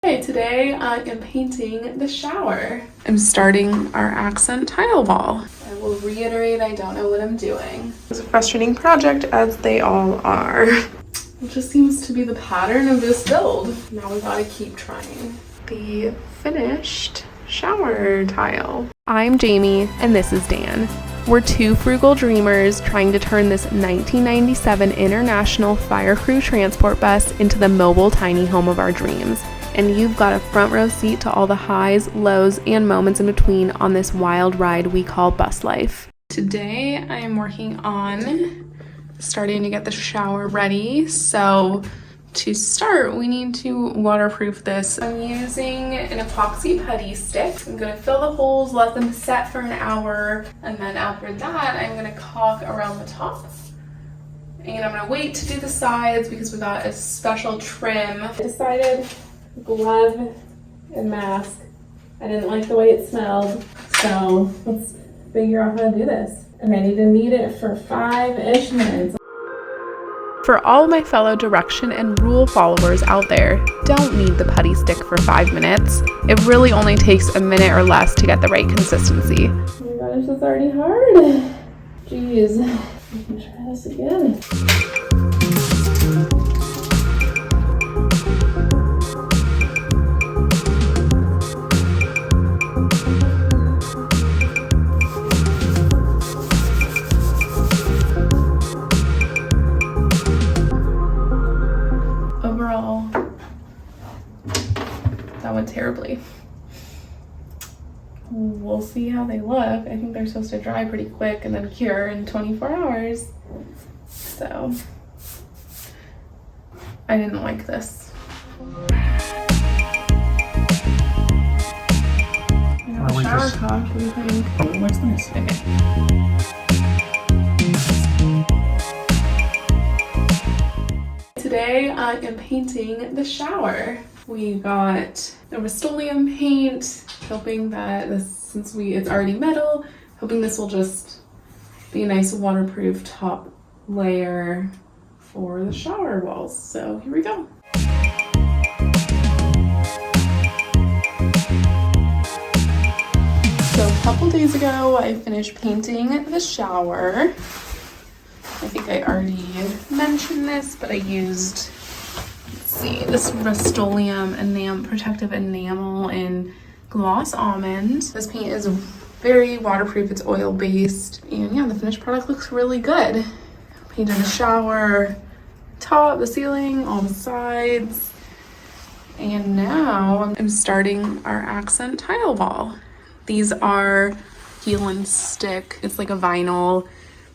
Okay, today I am painting the shower. I'm starting our accent tile wall. I will reiterate, I don't know what I'm doing. It's a frustrating project, as they all are. It just seems to be the pattern of this build. Now we gotta keep trying. The finished shower tile. I'm Jamie, and this is Dan. We're two frugal dreamers trying to turn this 1997 International Fire Crew transport bus into the mobile tiny home of our dreams. And you've got a front row seat to all the highs, lows, and moments in between on this wild ride we call bus life. Today I am working on starting to get the shower ready. So to start, we need to waterproof this. I'm using an epoxy putty stick. I'm gonna fill the holes, let them set for an hour, and then after that, I'm gonna caulk around the top. And I'm gonna wait to do the sides because we got a special trim. I decided glove and mask. I didn't like the way it smelled, so let's figure out how to do this. And I need to knead it for 5-ish minutes. For all my fellow direction and rule followers out there, don't knead the putty stick for 5 minutes. It really only takes a minute or less to get the right consistency. Oh my god, this is already hard. Jeez, I can try this again. Overall, that went terribly. We'll see how they look. I think they're supposed to dry pretty quick and then cure in 24 hours. So, I didn't like this. Shower top, what do you think? Oh, it looks nice. Okay. Today I am painting the shower. We got a Rust-Oleum paint, hoping that this, since it's already metal, hoping this will just be a nice waterproof top layer for the shower walls. So here we go. So a couple days ago, I finished painting the shower. I think I already mentioned this, but I used, let's see, this Rust-Oleum protective enamel in gloss almond. This paint is very waterproof, it's oil-based, and yeah, the finished product looks really good. Painted the shower, top, the ceiling, all the sides, and now I'm starting our accent tile wall. These are peel and stick. It's like a vinyl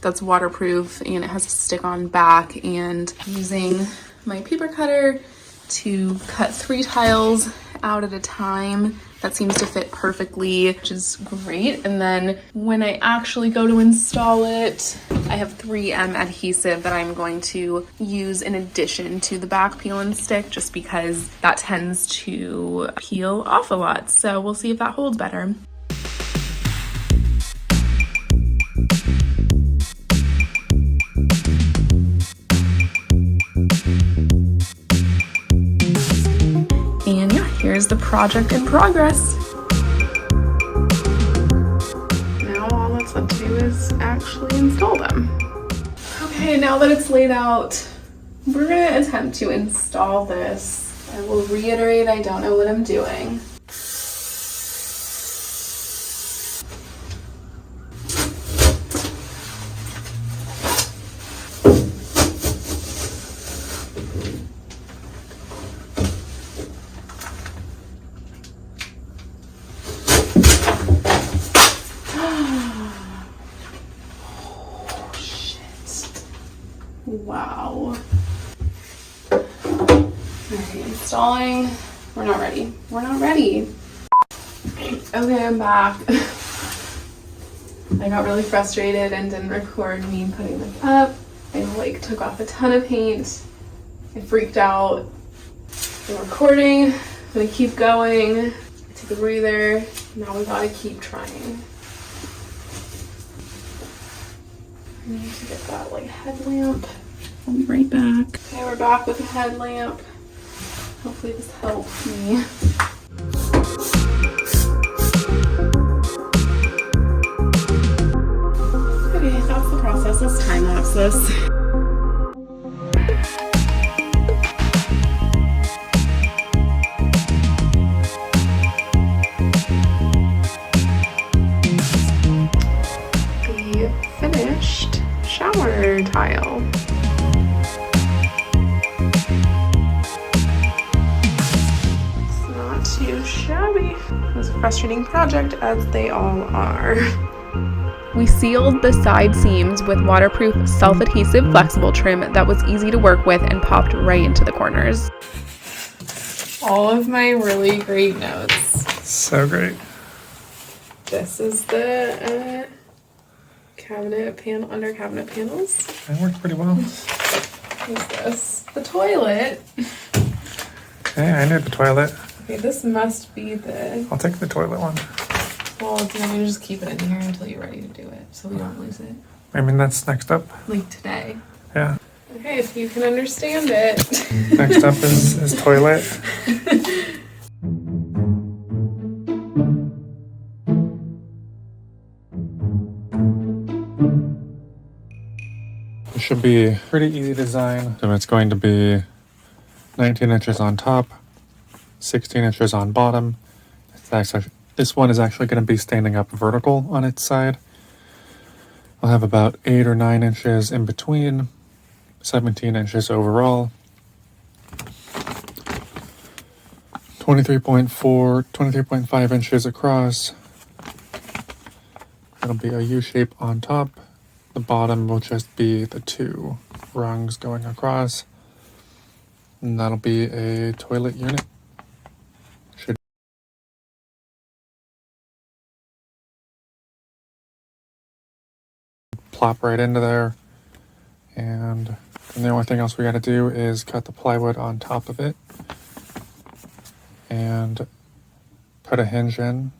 that's waterproof and it has a stick-on back, and using my paper cutter to cut 3 tiles out at a time. That seems to fit perfectly, which is great. And then when I actually go to install it, I have 3M adhesive that I'm going to use in addition to the back peel and stick, just because that tends to peel off a lot. So we'll see if that holds better. And yeah, here's the project in progress. Now all that's left to do is actually install them. Okay, now that it's laid out, we're gonna attempt to install this. I will reiterate, I don't know what I'm doing. Wow. Okay, installing. We're not ready. We're not ready. Okay, I'm back. I got really frustrated and didn't record me putting this up. I took off a ton of paint. I freaked out. I'm recording. I'm gonna keep going. Take a breather. Now we gotta keep trying. I need to get that headlamp. I'll be right back. Okay, we're back with the headlamp. Hopefully this helps me. Okay, that's the process. Let's time lapse this. The finished shower tile. It's not too shabby. It was a frustrating project, as they all are. We sealed the side seams with waterproof, self-adhesive flexible trim that was easy to work with and popped right into the corners. All of my really great notes. So great. This is the under cabinet panels. That worked pretty well. What is this? The toilet. Okay, I knew the toilet. Okay, this must be the... I'll take the toilet one. Well, do you want me to just keep it in here until you're ready to do it, so we don't lose it? I mean, that's next up. Like today. Yeah. Okay, if you can understand it. Next up is toilet. It should be a pretty easy design. So it's going to be 19 inches on top, 16 inches on bottom. This one is actually going to be standing up vertical on its side. I'll have about 8 or 9 inches in between, 17 inches overall. 23.5 inches across. It'll be a U shape on top. The bottom will just be the 2 rungs going across. And that'll be a toilet unit. Should plop right into there. And the only thing else we gotta do is cut the plywood on top of it. And put a hinge in.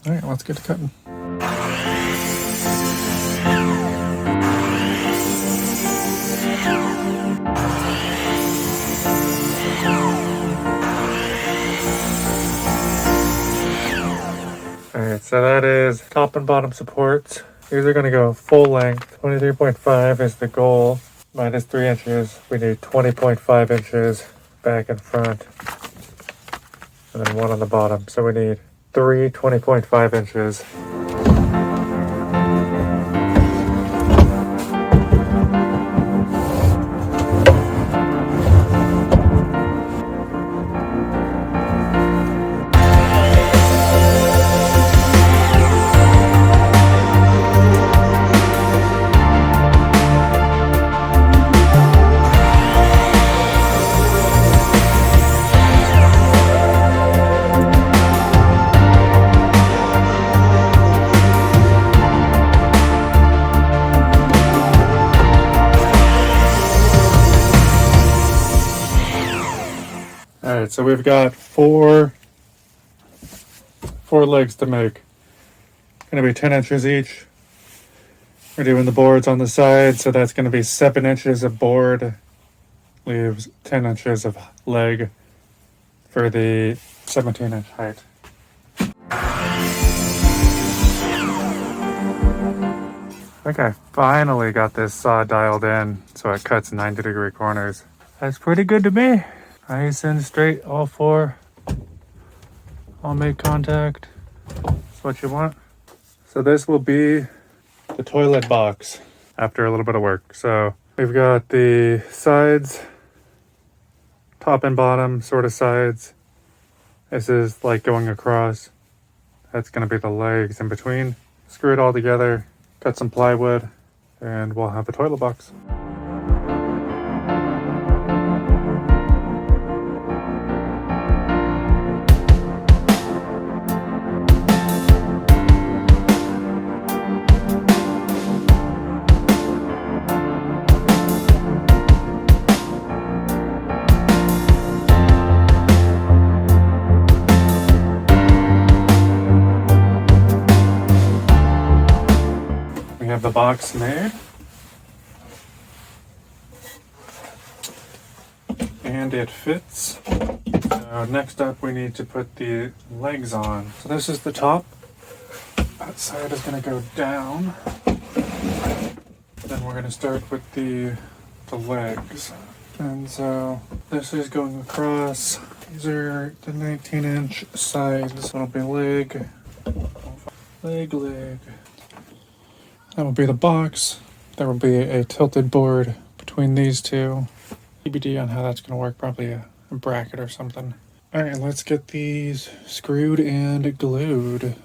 All right, let's get to cutting. Alright, so that is top and bottom supports. These are going to go full length. 23.5 is the goal. Minus 3 inches. We need 20.5 inches back and front. And then 1 on the bottom. So we need 3 20.5 inches. Alright, so we've got four legs to make. Gonna be 10 inches each. We're doing the boards on the side, so that's gonna be 7 inches of board. Leaves 10 inches of leg for the 17-inch height. I think I finally got this saw dialed in so it cuts 90-degree corners. That's pretty good to me. Nice and straight, all 4. All make contact. That's what you want. So this will be the toilet box after a little bit of work. So we've got the sides, top and bottom sort of sides. This is like going across. That's going to be the legs in between. Screw it all together, cut some plywood, and we'll have a toilet box. The box made, and it fits Next up, we need to put the legs on. So this is the top. That side is going to go down. Then we're going to start with the legs. And so this is going across. These are the 19-inch sides. That'll be leg. That will be the box. There will be a tilted board between these two. TBD on how that's going to work. Probably a bracket or something. All right, let's get these screwed and glued.